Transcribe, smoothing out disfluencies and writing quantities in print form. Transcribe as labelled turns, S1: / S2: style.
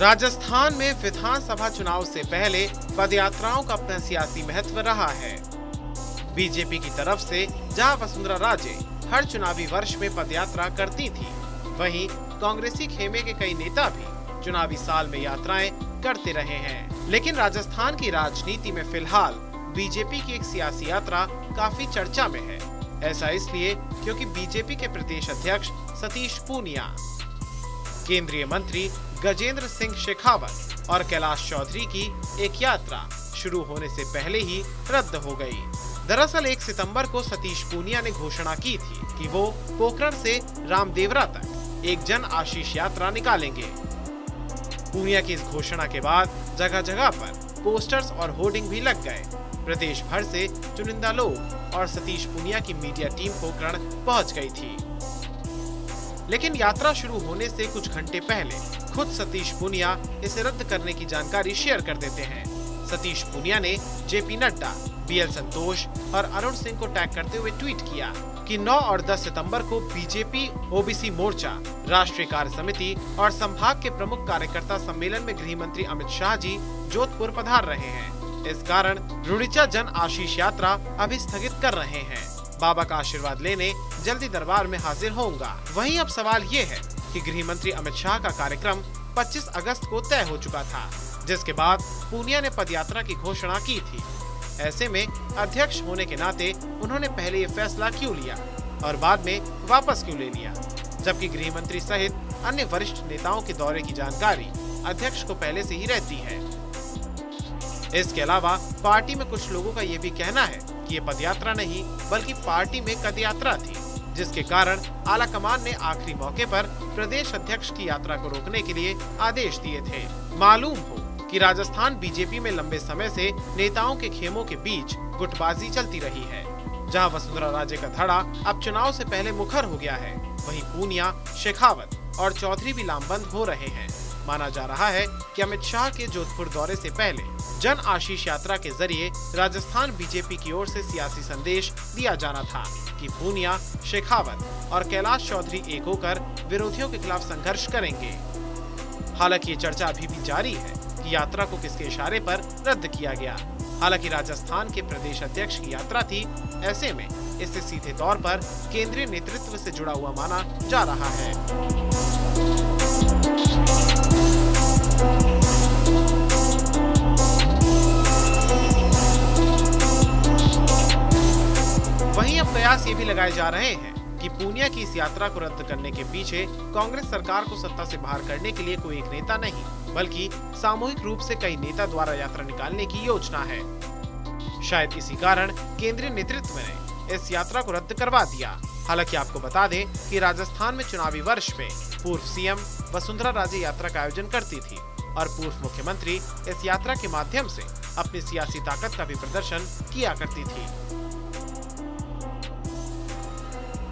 S1: राजस्थान में विधानसभा चुनाव से पहले पदयात्राओं का अपना सियासी महत्व रहा है। बीजेपी की तरफ से जहां वसुंधरा राजे हर चुनावी वर्ष में पदयात्रा करती थी, वहीं कांग्रेसी खेमे के कई नेता भी चुनावी साल में यात्राएं करते रहे हैं। लेकिन राजस्थान की राजनीति में फिलहाल बीजेपी की एक सियासी यात्रा काफी चर्चा में है। ऐसा इसलिए क्योंकि बीजेपी के प्रदेश अध्यक्ष सतीश पूनिया, केंद्रीय मंत्री गजेंद्र सिंह शेखावत और कैलाश चौधरी की एक यात्रा शुरू होने से पहले ही रद्द हो गई। दरअसल 1 सितंबर को सतीश पूनिया ने घोषणा की थी कि वो पोखरण से रामदेवरा तक एक जन आशीष यात्रा निकालेंगे। पूनिया की इस घोषणा के बाद जगह जगह पर पोस्टर्स और होर्डिंग भी लग गए। प्रदेश भर से चुनिंदा लोग और सतीश पूनिया की मीडिया टीम पोखरण पहुंच गई थी। लेकिन यात्रा शुरू होने से कुछ घंटे पहले खुद सतीश पूनिया इसे रद्द करने की जानकारी शेयर कर देते हैं। सतीश पूनिया ने जेपी नड्डा, बीएल संतोष और अरुण सिंह को टैग करते हुए ट्वीट किया कि 9 और 10 सितंबर को बीजेपी ओबीसी मोर्चा, राष्ट्रीय कार्य समिति और संभाग के प्रमुख कार्यकर्ता सम्मेलन में गृह मंत्री अमित शाह जी जोधपुर पधार रहे हैं। इस कारण रुड़ीचा जन आशीष यात्रा अभी स्थगित कर रहे हैं। बाबा का आशीर्वाद लेने जल्दी दरबार में हाजिर होऊंगा। वहीं अब सवाल ये है कि गृह मंत्री अमित शाह का कार्यक्रम 25 अगस्त को तय हो चुका था, जिसके बाद पूनिया ने पदयात्रा की घोषणा की थी। ऐसे में अध्यक्ष होने के नाते उन्होंने पहले ये फैसला क्यों लिया और बाद में वापस क्यों ले लिया, जबकि गृह मंत्री सहित अन्य वरिष्ठ नेताओं के दौरे की जानकारी अध्यक्ष को पहले से ही रहती है। इसके अलावा पार्टी में कुछ लोगों का ये भी कहना है कि ये पदयात्रा नहीं बल्कि पार्टी में कदयात्रा थी, जिसके कारण आलाकमान ने आखिरी मौके पर प्रदेश अध्यक्ष की यात्रा को रोकने के लिए आदेश दिए थे। मालूम हो कि राजस्थान बीजेपी में लंबे समय से नेताओं के खेमों के बीच गुटबाजी चलती रही है। जहां वसुंधरा राजे का धड़ा अब चुनाव से पहले मुखर हो गया है, वहीं पूनिया, शेखावत और चौधरी भी लामबंद हो रहे हैं। माना जा रहा है कि अमित शाह के जोधपुर दौरे से पहले जन आशीष यात्रा के जरिए राजस्थान बीजेपी की ओर से सियासी संदेश दिया जाना था कि पूनिया, शेखावत और कैलाश चौधरी एक होकर विरोधियों के खिलाफ संघर्ष करेंगे। हालांकि ये चर्चा अभी भी जारी है कि यात्रा को किसके इशारे पर रद्द किया गया। हालांकि राजस्थान के प्रदेश अध्यक्ष की यात्रा थी, ऐसे में इससे सीधे तौर पर केंद्रीय नेतृत्व से जुड़ा हुआ माना जा रहा है। वहीं अब कयास ये भी लगाए जा रहे हैं कि पूनिया की इस यात्रा को रद्द करने के पीछे कांग्रेस सरकार को सत्ता से बाहर करने के लिए कोई एक नेता नहीं, बल्कि सामूहिक रूप से कई नेता द्वारा यात्रा निकालने की योजना है। शायद इसी कारण केंद्रीय नेतृत्व ने इस यात्रा को रद्द करवा दिया। हालांकि आपको बता दें कि राजस्थान में चुनावी वर्ष में पूर्व सीएम वसुंधरा राजे यात्रा का आयोजन करती थी और पूर्व मुख्यमंत्री इस यात्रा के माध्यम से अपनी सियासी ताकत का भी प्रदर्शन किया करती थी।